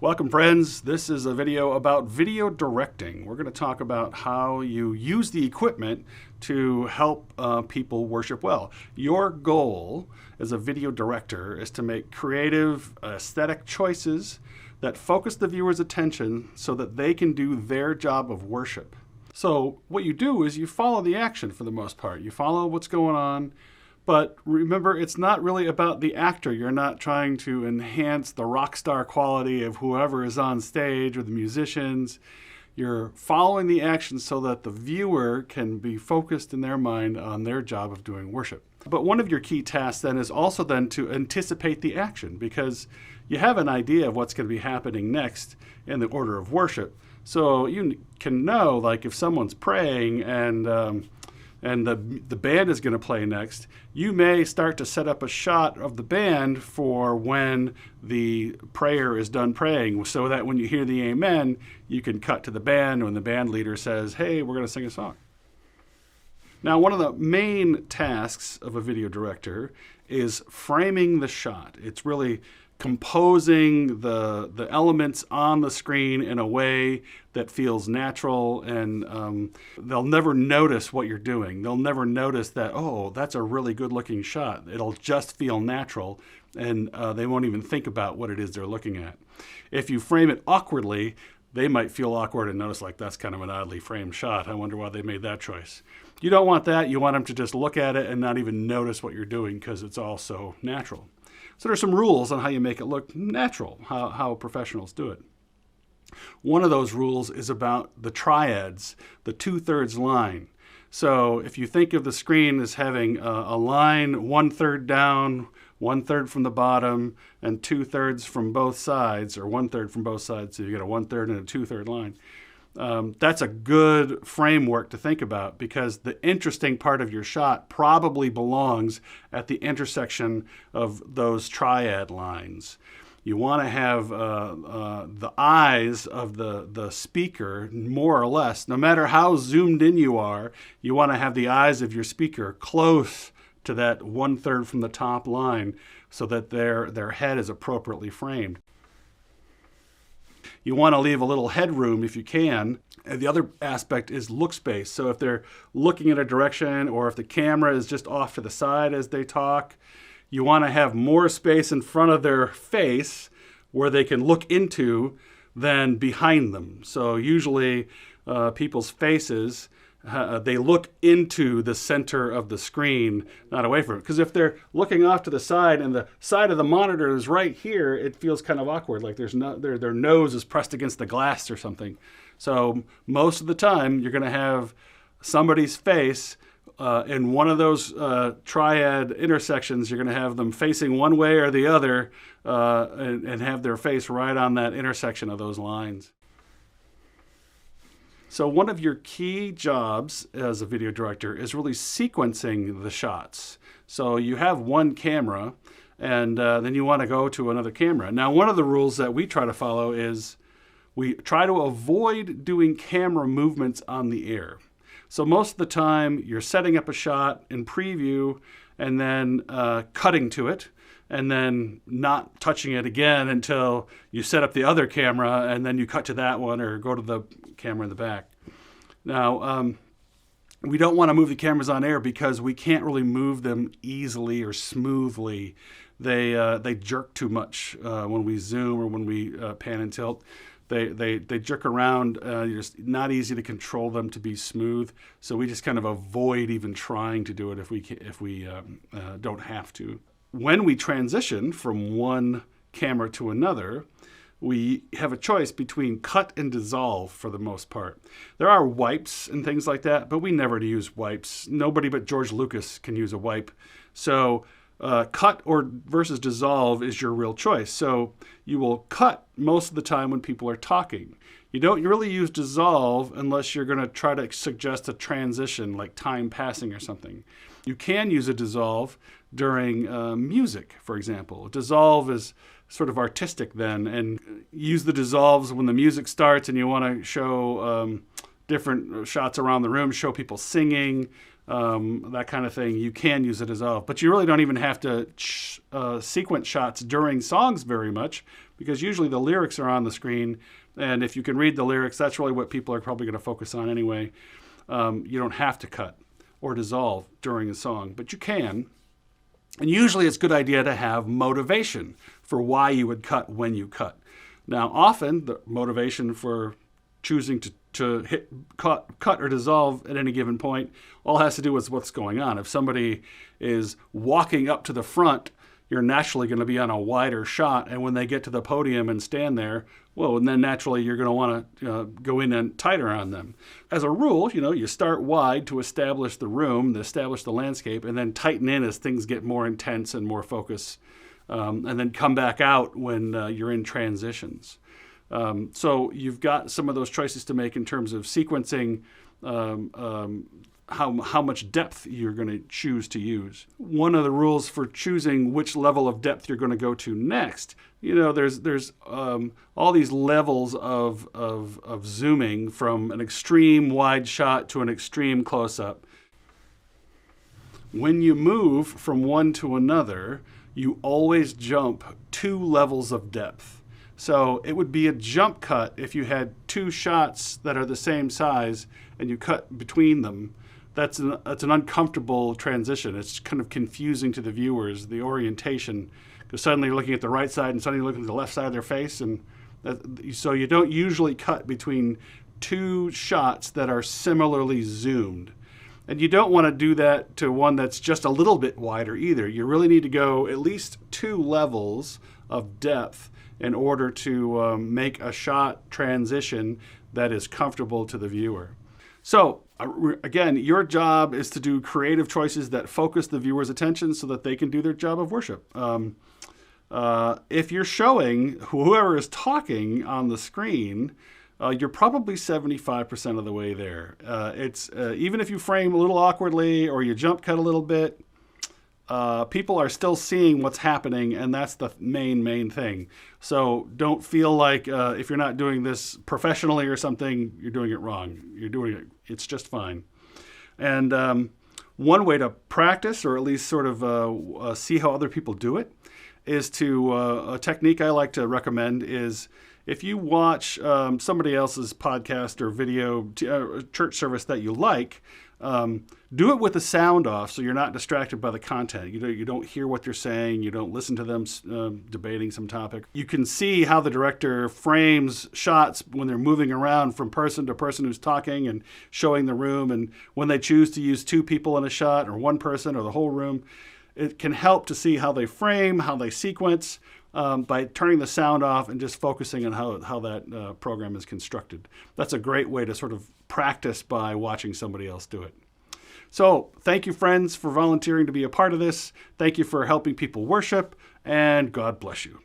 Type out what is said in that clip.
Welcome friends, this is a video about video directing. We're going to talk about how you use the equipment to help people worship well. Your goal as a video director is to make creative, aesthetic choices that focus the viewer's attention so that they can do their job of worship. So what you do is you follow the action for the most part. You follow what's going on. But remember, it's not really about the actor. You're not trying to enhance the rock star quality of whoever is on stage or the musicians. You're following the action so that the viewer can be focused in their mind on their job of doing worship. But one of your key tasks then is also then to anticipate the action, because you have an idea of what's going to be happening next in the order of worship. So you can know, like, if someone's praying and the band is going to play next, you may start to set up a shot of the band for when the prayer is done praying, so that when you hear the amen, you can cut to the band when the band leader says, hey, we're going to sing a song. Now, one of the main tasks of a video director is framing the shot. It's really composing the elements on the screen in a way that feels natural, and they'll never notice what you're doing. They'll never notice that, oh, that's a really good looking shot. It'll just feel natural, and they won't even think about what it is they're looking at. If you frame it awkwardly, they might feel awkward and notice, like, that's kind of an oddly framed shot. I wonder why they made that choice. You don't want that. You want them to just look at it and not even notice what you're doing, because it's all so natural. So there's some rules on how you make it look natural, how professionals do it. One of those rules is about the triads, the 2/3 line. So if you think of the screen as having a line 1/3 down, 1/3 from the bottom, and 2/3 from both sides, or 1/3 from both sides, so you get a 1/3 and a 2/3 line. That's a good framework to think about, because the interesting part of your shot probably belongs at the intersection of those triad lines. You want to have the eyes of the speaker, more or less, no matter how zoomed in you want to have the eyes of your speaker close to that 1/3 from the top line, so that their head is appropriately framed. You want to leave a little headroom if you can. And the other aspect is look space. So if they're looking in a direction, or if the camera is just off to the side as they talk, you want to have more space in front of their face where they can look into than behind them. So usually people's faces, they look into the center of the screen, not away from it. Because if they're looking off to the side and the side of the monitor is right here, it feels kind of awkward, like their nose is pressed against the glass or something. So most of the time, you're going to have somebody's face in one of those triad intersections. You're going to have them facing one way or the other, and have their face right on that intersection of those lines. So one of your key jobs as a video director is really sequencing the shots. So you have one camera, and then you want to go to another camera. Now, one of the rules that we try to follow is we try to avoid doing camera movements on the air. So most of the time, you're setting up a shot in preview and then cutting to it, and then not touching it again until you set up the other camera, and then you cut to that one or go to the camera in the back. Now, we don't want to move the cameras on air because we can't really move them easily or smoothly. They jerk too much when we zoom or when we pan and tilt. They jerk around. It's not easy to control them to be smooth. So we just kind of avoid even trying to do it if we don't have to. When we transition from one camera to another, we have a choice between cut and dissolve for the most part. There are wipes and things like that, but we never use wipes. Nobody but George Lucas can use a wipe. So cut or versus dissolve is your real choice. So you will cut most of the time when people are talking. You don't really use dissolve unless you're going to try to suggest a transition, like time passing or something. You can use a dissolve during music, for example. Dissolve is sort of artistic then, and use the dissolves when the music starts and you want to show different shots around the room, show people singing, that kind of thing, you can use it as off. But you really don't even have to sequence shots during songs very much, because usually the lyrics are on the screen. And if you can read the lyrics, that's really what people are probably going to focus on anyway. You don't have to cut or dissolve during a song, but you can. And usually it's a good idea to have motivation for why you would cut when you cut. Now, often the motivation for choosing to cut or dissolve at any given point all has to do with what's going on. If somebody is walking up to the front, you're naturally going to be on a wider shot. And when they get to the podium and stand there, well, and then naturally you're going to want to go in and tighter on them. As a rule, you start wide to establish the room, to establish the landscape, and then tighten in as things get more intense and more focus, and then come back out when you're in transitions. So you've got some of those choices to make in terms of sequencing, how much depth you're going to choose to use. One of the rules for choosing which level of depth you're going to go to next, there's all these levels of zooming, from an extreme wide shot to an extreme close-up. When you move from one to another, you always jump 2 levels of depth. So it would be a jump cut if you had 2 shots that are the same size and you cut between them. That's an uncomfortable transition. It's kind of confusing to the viewers, the orientation, because suddenly you're looking at the right side and suddenly you're looking at the left side of their face. And so you don't usually cut between 2 shots that are similarly zoomed. And you don't want to do that to one that's just a little bit wider either. You really need to go at least 2 levels of depth in order to make a shot transition that is comfortable to the viewer. So again, your job is to do creative choices that focus the viewer's attention so that they can do their job of worship. If you're showing whoever is talking on the screen, you're probably 75% of the way there. Even if you frame a little awkwardly or you jump cut a little bit, people are still seeing what's happening, and that's the main thing. So don't feel like if you're not doing this professionally or something, you're doing it wrong. You're doing it. It's just fine. And one way to practice, or at least sort of see how other people do it, is a technique I like to recommend is, if you watch somebody else's podcast or video church service that you like, do it with the sound off so you're not distracted by the content. You don't hear what they're saying. You don't listen to them debating some topic. You can see how the director frames shots when they're moving around from person to person who's talking and showing the room. And when they choose to use 2 people in a shot, or 1 person, or the whole room, it can help to see how they frame, how they sequence, by turning the sound off and just focusing on how that program is constructed. That's a great way to sort of practice by watching somebody else do it. So thank you, friends, for volunteering to be a part of this. Thank you for helping people worship, and God bless you.